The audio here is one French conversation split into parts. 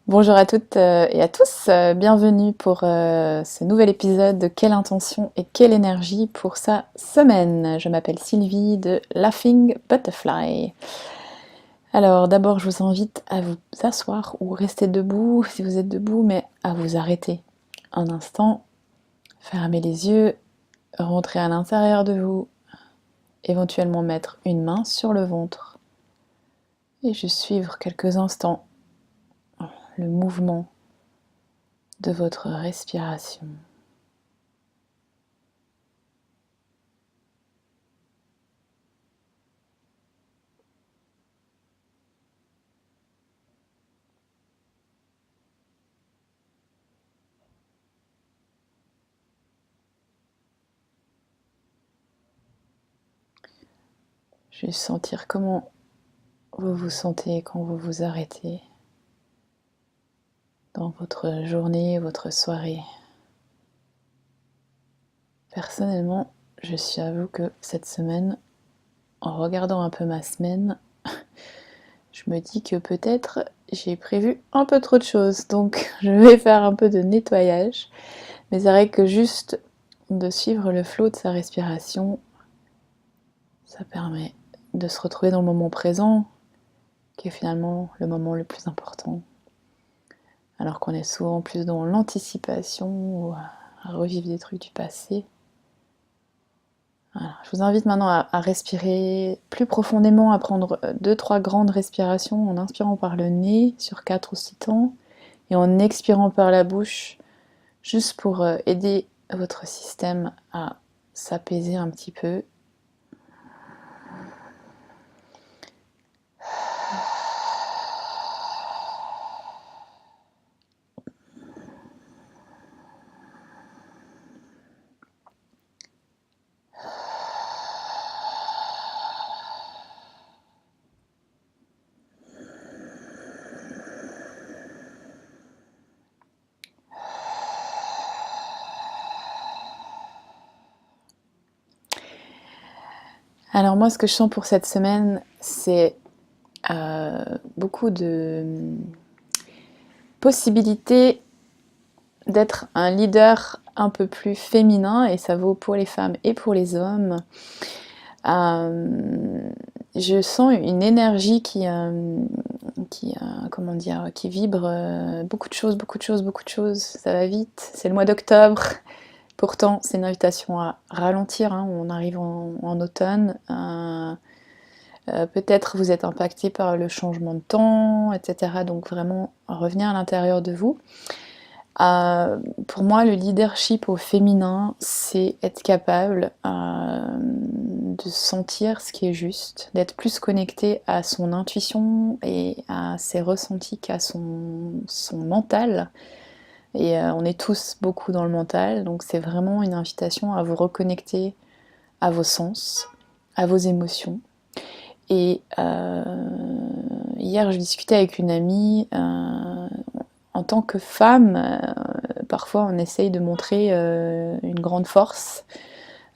Bonjour à toutes et à tous, bienvenue pour ce nouvel épisode de Quelle intention et quelle énergie pour sa semaine. Je m'appelle Sylvie de Laughing Butterfly. Alors d'abord je vous invite à vous asseoir ou rester debout si vous êtes debout, mais à vous arrêter un instant, fermer les yeux, rentrer à l'intérieur de vous, éventuellement mettre une main sur le ventre et juste suivre quelques instants le mouvement de votre respiration. Juste sentir comment vous vous sentez quand vous vous arrêtez dans votre journée, votre soirée. Personnellement, je suis à vous que cette semaine, en regardant un peu ma semaine, je me dis que peut-être j'ai prévu un peu trop de choses, donc je vais faire un peu de nettoyage. Mais c'est vrai que juste de suivre le flot de sa respiration, ça permet de se retrouver dans le moment présent, qui est finalement le moment le plus important. Alors qu'on est souvent plus dans l'anticipation ou à revivre des trucs du passé. Voilà. Je vous invite maintenant à respirer plus profondément, à prendre 2-3 grandes respirations en inspirant par le nez sur 4 ou 6 temps et en expirant par la bouche, juste pour aider votre système à s'apaiser un petit peu. Alors moi, ce que je sens pour cette semaine, c'est beaucoup de possibilités d'être un leader un peu plus féminin, et ça vaut pour les femmes et pour les hommes. Je sens une énergie comment dire, qui vibre, beaucoup de choses, beaucoup de choses, beaucoup de choses. Ça va vite. C'est le mois d'octobre. Pourtant, c'est une invitation à ralentir. Hein. On arrive en automne. Peut-être vous êtes impacté par le changement de temps, etc. Donc vraiment revenir à l'intérieur de vous. Pour moi, le leadership au féminin, c'est être capable de sentir ce qui est juste, d'être plus connecté à son intuition et à ses ressentis qu'à son mental. Et on est tous beaucoup dans le mental, donc c'est vraiment une invitation à vous reconnecter à vos sens, à vos émotions. Et hier, je discutais avec une amie. En tant que femme, parfois on essaye de montrer une grande force,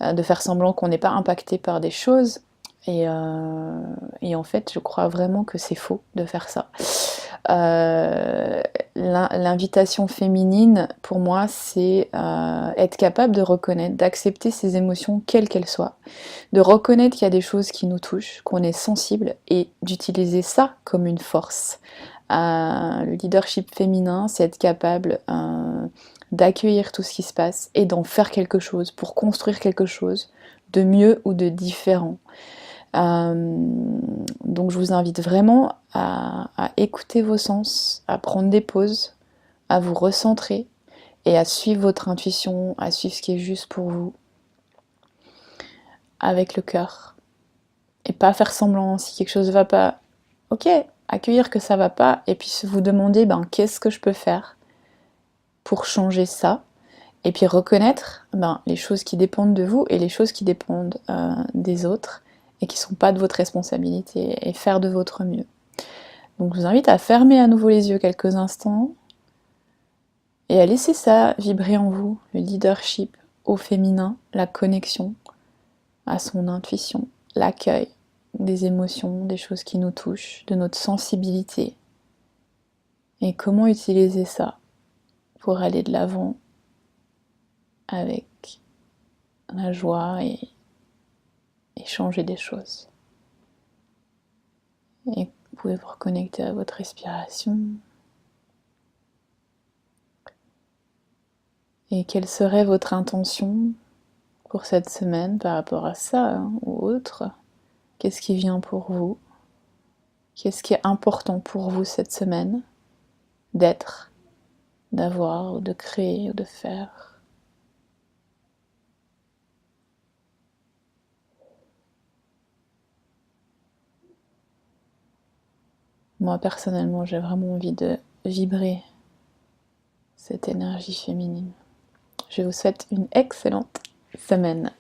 de faire semblant qu'on n'est pas impacté par des choses. Et en fait, je crois vraiment que c'est faux de faire ça. L'invitation féminine, pour moi, c'est être capable de reconnaître, d'accepter ses émotions, quelles qu'elles soient, de reconnaître qu'il y a des choses qui nous touchent, qu'on est sensible, et d'utiliser ça comme une force. Le leadership féminin, c'est être capable d'accueillir tout ce qui se passe et d'en faire quelque chose pour construire quelque chose de mieux ou de différent. Donc je vous invite vraiment à écouter vos sens, à prendre des pauses, à vous recentrer et à suivre votre intuition, à suivre ce qui est juste pour vous avec le cœur. Et pas faire semblant si quelque chose ne va pas. Ok, accueillir que ça va pas et puis vous demander qu'est-ce que je peux faire pour changer ça, et puis reconnaître les choses qui dépendent de vous et les choses qui dépendent des autres et qui ne sont pas de votre responsabilité, et faire de votre mieux. Donc je vous invite à fermer à nouveau les yeux quelques instants et à laisser ça vibrer en vous, le leadership au féminin, la connexion à son intuition, l'accueil des émotions, des choses qui nous touchent, de notre sensibilité. et comment utiliser ça pour aller de l'avant avec la joie et changer des choses. Et vous pouvez vous reconnecter à votre respiration. Et quelle serait votre intention pour cette semaine par rapport à ça ou autre? Qu'est-ce qui vient pour vous? Qu'est-ce qui est important pour vous cette semaine d'être, d'avoir, ou de créer, ou de faire? Moi personnellement, j'ai vraiment envie de vibrer cette énergie féminine. Je vous souhaite une excellente semaine.